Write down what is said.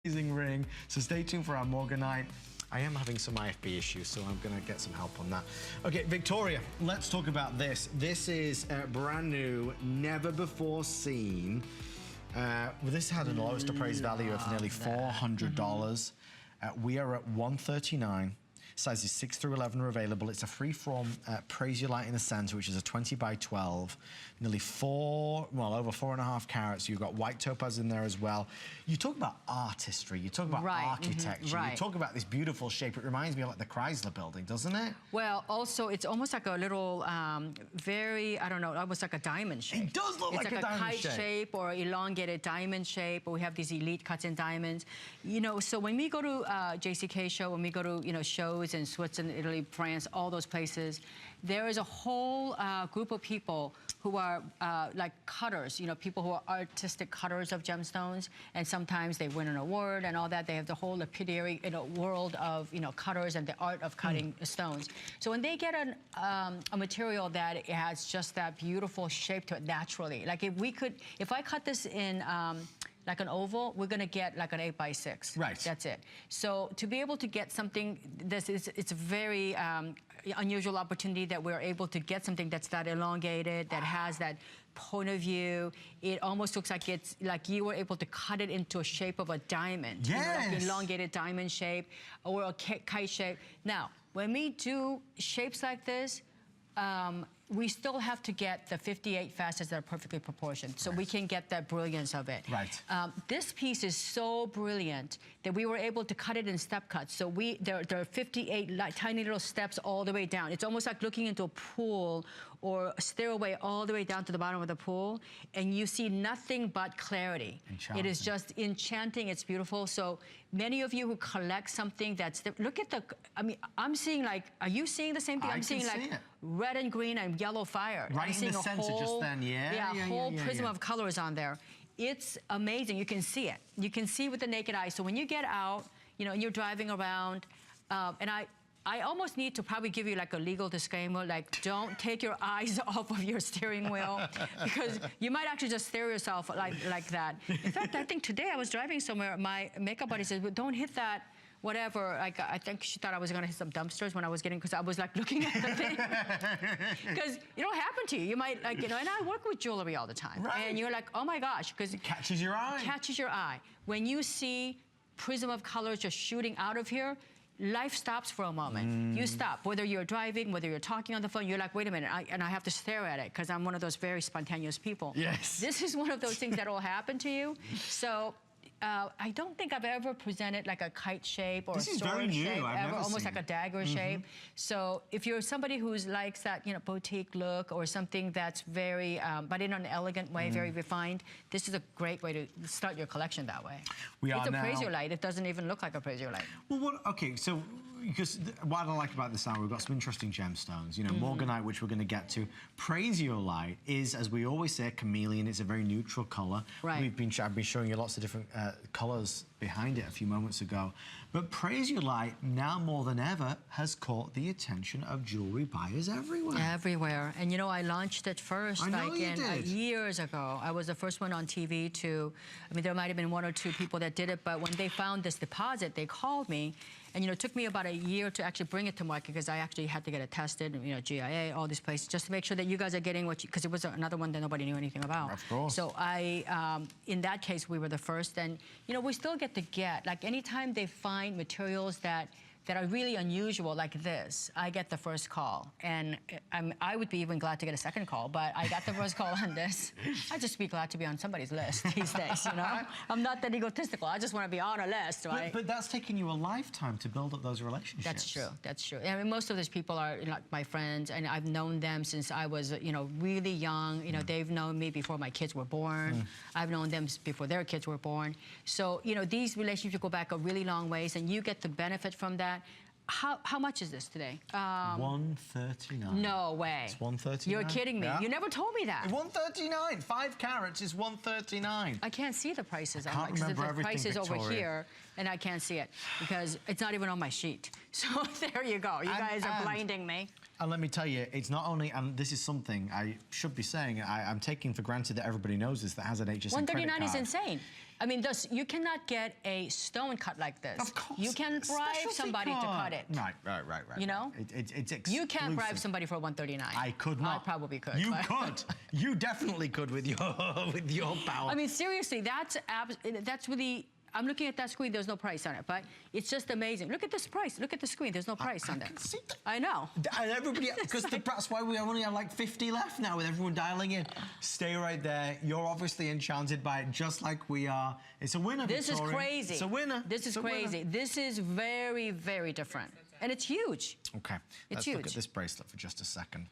amazing ring. So stay tuned for our Morganite. I am having some IFB issues, so I'm gonna get some help on that. Okay, Victoria, let's talk about this. This is brand new, never before seen. Well, this had an lowest appraised value of nearly $400. We are at $139. Sizes 6 through 11 are available. It's a free-form Prasiolite in the center, which is a 20 by 12. Nearly over 4.5 carats. You've got white topaz in there as well. You talk about artistry. You talk about architecture. You talk about this beautiful shape. It reminds me of like the Chrysler building, doesn't it? Well, also, it's almost like a little, very, I don't know, almost like a diamond shape. It does look like a diamond shape. It's like a kite shape or elongated diamond shape. Or we have these elite cuts in diamonds. You know, so when we go to JCK show, when we go to, you know, shows in Switzerland, Italy, France, all those places, there is a whole group of people who are like cutters, you know, people who are artistic cutters of gemstones, and sometimes they win an award and all that. They have the whole lapidary, you know, world of, you know, cutters and the art of cutting stones. So when they get a material that it has just that beautiful shape to it naturally, like if I cut this in like an oval, we're gonna get like an 8 by 6. Right. That's it. So to be able to get something, it's a very unusual opportunity that we're able to get something that's that elongated, that has that point of view. It almost looks like it's like you were able to cut it into a shape of a diamond. Yes. You know, like an elongated diamond shape or a kite shape. Now, when we do shapes like this, we still have to get the 58 facets that are perfectly proportioned, so we can get that brilliance of it. Right. This piece is so brilliant that we were able to cut it in step cuts. So there are 58 tiny little steps all the way down. It's almost like looking into a pool or a stairway all the way down to the bottom of the pool, and you see nothing but clarity. Enchanting. It is just enchanting. It's beautiful. So many of you who collect something that's, look at the, I mean, I'm seeing like, are you seeing the same thing? I'm seeing like red and green and yellow fire. Right in the center just then, a whole prism of colors on there. It's amazing. You can see it. You can see with the naked eye. So when you get out, you know, and you're driving around, and I almost need to probably give you like a legal disclaimer, like don't take your eyes off of your steering wheel, because you might actually just stare yourself like that. In fact, I think today I was driving somewhere, my makeup buddy said, well, don't hit that whatever, like I think she thought I was gonna hit some dumpsters when I was getting, because I was like looking at the thing. Because it'll happen to you. You might like, you know, and I work with jewelry all the time. Right. And you're like, oh my gosh, because it catches your eye. Catches your eye. When you see prism of colors just shooting out of here, life stops for a moment. You stop, whether you're driving, whether you're talking on the phone, you're like, wait a minute, and I have to stare at it because I'm one of those very spontaneous people. Yes. This is one of those things that will happen to you. So I don't think I've ever presented like a kite shape or a sword shape, almost like a dagger shape. So if you're somebody who likes that, you know, boutique look or something that's very, but in an elegant way, very refined, this is a great way to start your collection that way. It's a Prasiolite. It doesn't even look like a Prasiolite. Well, okay, so because what I like about this now, we've got some interesting gemstones. You know, Morganite, which we're going to get to. Prasiolite is, as we always say, a chameleon. It's a very neutral color. Right. I've been showing you lots of different colors behind it a few moments ago. But Prasiolite, now more than ever, has caught the attention of jewelry buyers everywhere. Everywhere. And you know, I launched it first, I know you did. Years ago. I was the first one on TV to, I mean, there might have been 1 or 2 people that did it, but when they found this deposit, they called me. And, you know, it took me about a year to actually bring it to market because I actually had to get it tested, you know, GIA, all these places, just to make sure that you guys are getting what you, because it was another one that nobody knew anything about. Of course. So in that case, we were the first. And, you know, we still get to get, like anytime they find materials that are really unusual like this, I get the first call. And I would be even glad to get a second call, but I got the first call on this. I'd just be glad to be on somebody's list these days, you know? I'm not that egotistical. I just want to be on a list, right? But that's taken you a lifetime to build up those relationships. That's true. That's true. I mean, most of those people are, you know, like my friends, and I've known them since I was, you know, really young. You know, they've known me before my kids were born. I've known them before their kids were born. So, you know, these relationships go back a really long ways, and you get the benefit from that. How much is this today? $139. No way. It's $139. You're kidding me. Yeah. You never told me that. $139. 5 carats is $139. I can't see the prices. I can't remember everything, the prices Victoria. over here, and I can't see it because it's not even on my sheet. So there you go. You guys are blinding me. And let me tell you, it's not only, and this is something I should be saying, I'm taking for granted that everybody knows this that has an HSN credit card. $139 is insane. I mean, you cannot get a stone cut like this. Of course. You can bribe somebody to cut it. Right. You know? It's exclusive. You can't bribe somebody for $139. I could not. I probably could. You could. You definitely could with your power. I mean, seriously, that's really. I'm looking at that screen, there's no price on it, but it's just amazing. Look at this price, look at the screen, there's no price on I that. can see that. I know. And everybody, because that's why we only have like 50 left now with everyone dialing in. Stay right there. You're obviously enchanted by it, just like we are. It's a winner, This Victoria. is crazy. It's a winner. This is crazy. This is very, very different. And it's huge. Okay, let's look at this bracelet for just a second.